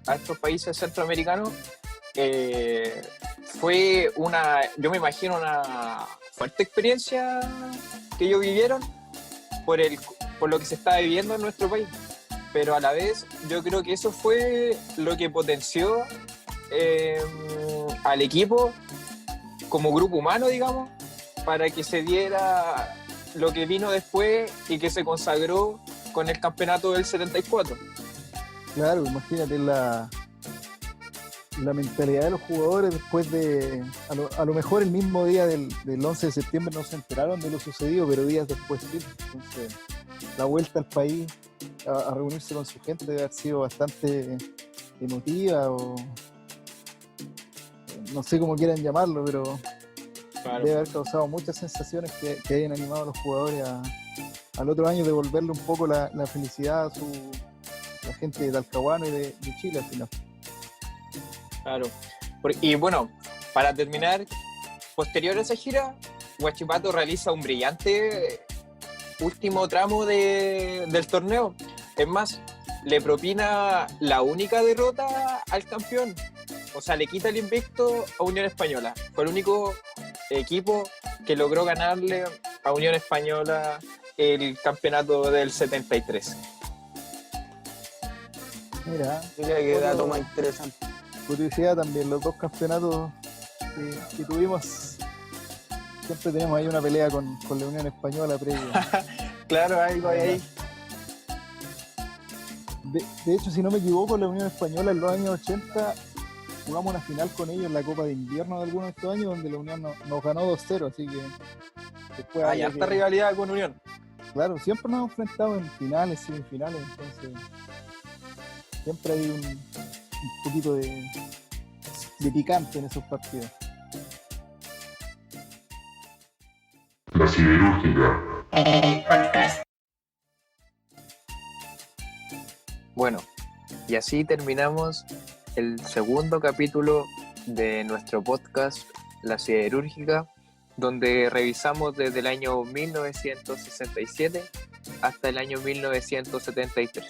a estos países centroamericanos fue yo me imagino una fuerte experiencia que ellos vivieron por lo que se está viviendo en nuestro país. Pero a la vez yo creo que eso fue lo que potenció al equipo como grupo humano, digamos, para que se diera lo que vino después y que se consagró con el campeonato del 74. Claro, imagínate la mentalidad de los jugadores después de... A lo mejor el mismo día del 11 de septiembre no se enteraron de lo sucedido, pero días después sí. Entonces, la vuelta al país a reunirse con su gente debe haber sido bastante emotiva, o no sé cómo quieran llamarlo, pero Claro. debe haber causado muchas sensaciones que hayan animado a los jugadores al otro año devolverle un poco la felicidad a la gente de Talcahuano y de Chile al final. Claro. Y bueno, para terminar, posterior a esa gira, Huachipato realiza un brillante último tramo del torneo. Es más, le propina la única derrota al campeón. O sea, le quita el invicto a Unión Española. Fue el único equipo que logró ganarle a Unión Española el campeonato del 73. Mira, qué dato más interesante. curiosidad también, los dos campeonatos que tuvimos, siempre tenemos ahí una pelea con la Unión Española previa. Claro, algo hay ahí. De hecho, si no me equivoco, la Unión Española en los años 80 jugamos una final con ellos en la Copa de Invierno de algunos de estos años, donde la Unión nos ganó 2-0, así que después Hay harta rivalidad con Unión. Claro, siempre nos hemos enfrentado en finales, semifinales, entonces siempre hay un poquito de picante en esos partidos. La siderúrgica. Bueno, y así terminamos el segundo capítulo de nuestro podcast La Siderúrgica, donde revisamos desde el año 1967 hasta el año 1973.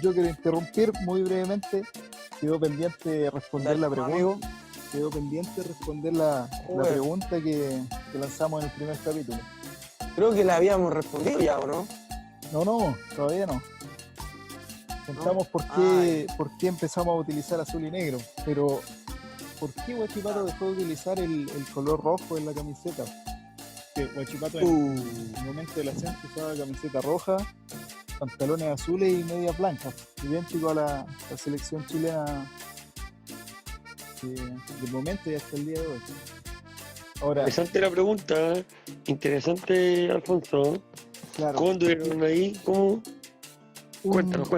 Yo quiero interrumpir muy brevemente, quedó pendiente responder la pregunta. Quedó pendiente responder la pregunta que lanzamos en el primer capítulo. Creo que la habíamos respondido ya, ¿o no? No, todavía no. Contamos por qué empezamos a utilizar azul y negro, pero ¿por qué Huachipato dejó de utilizar el color rojo en la camiseta? Que Huachipato en el momento del ascenso usaba camiseta roja, pantalones azules y medias blancas, idéntico a la selección chilena del momento y hasta el día de hoy. Ahora, Interesante la pregunta, interesante, Alfonso. claro, ¿Cómo estuvieron ahí? ¿Cómo? Cuéntanos.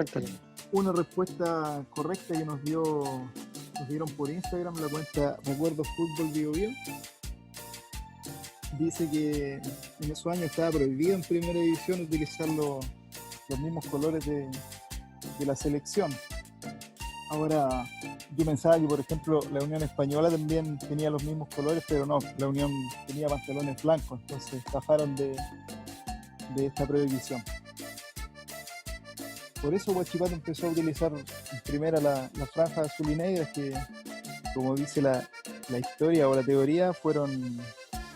Una respuesta correcta que nos dieron por Instagram, la cuenta Recuerdos Fútbol Bio Bio, dice que en esos años estaba prohibido en primera división utilizar los mismos colores de la selección. Ahora, yo pensaba que, por ejemplo, la Unión Española también tenía los mismos colores, pero no, la Unión tenía pantalones blancos, entonces bajaron de esta prohibición. Por eso Huachipato empezó a utilizar en primera la franja azul y negra, que, como dice la historia o la teoría, fueron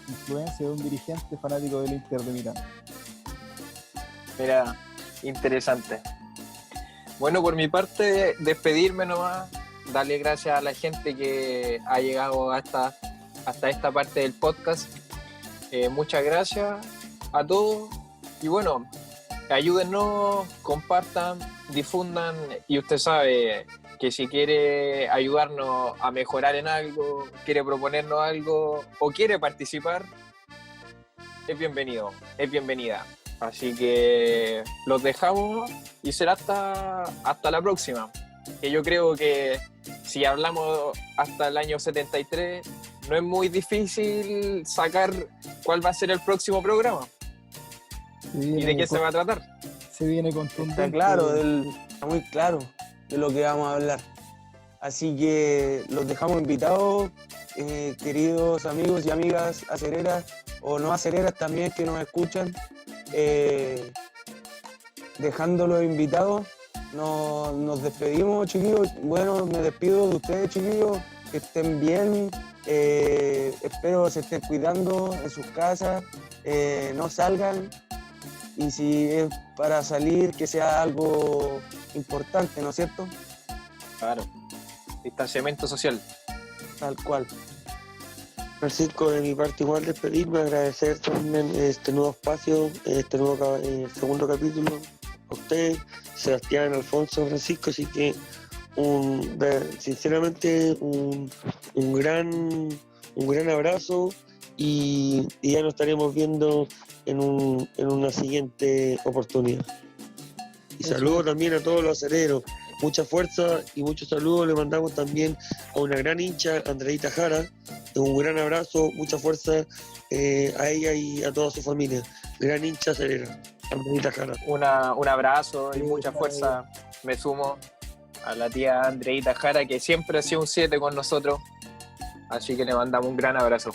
influencia de un dirigente fanático del Inter de Milán. Mira, interesante. Bueno, por mi parte, despedirme nomás, darle gracias a la gente que ha llegado hasta esta parte del podcast. Muchas gracias a todos y bueno, ayúdennos, compartan, difundan y usted sabe que si quiere ayudarnos a mejorar en algo, quiere proponernos algo o quiere participar, es bienvenido, es bienvenida. Así que los dejamos y será hasta la próxima. Que yo creo que si hablamos hasta el año 73, no es muy difícil sacar cuál va a ser el próximo programa y de qué se va a tratar. Se viene contundente. Está claro, está muy claro de lo que vamos a hablar. Así que los dejamos invitados, queridos amigos y amigas acereras o no acereras también que nos escuchan. Dejándolos invitados, nos despedimos, chiquillos. Bueno, me despido de ustedes, chiquillos. Que estén bien. Espero se estén cuidando en sus casas. No salgan. Y si es para salir, que sea algo importante, ¿no es cierto? Claro. Distanciamiento social. Tal cual. Francisco, de mi parte igual despedirme, agradecer también este nuevo espacio, este nuevo segundo capítulo a usted, Sebastián, Alfonso, Francisco, así que sinceramente un gran abrazo y ya nos estaremos viendo en una siguiente oportunidad. Y saludo también a todos los aceleros. Mucha fuerza y muchos saludos le mandamos también a una gran hincha, Andreita Jara. Un gran abrazo, mucha fuerza a ella y a toda su familia. Gran hincha acelera, Andreita Jara. Un abrazo y mucha fuerza. Me sumo a la tía Andreita Jara, que siempre ha sido un 7 con nosotros. Así que le mandamos un gran abrazo.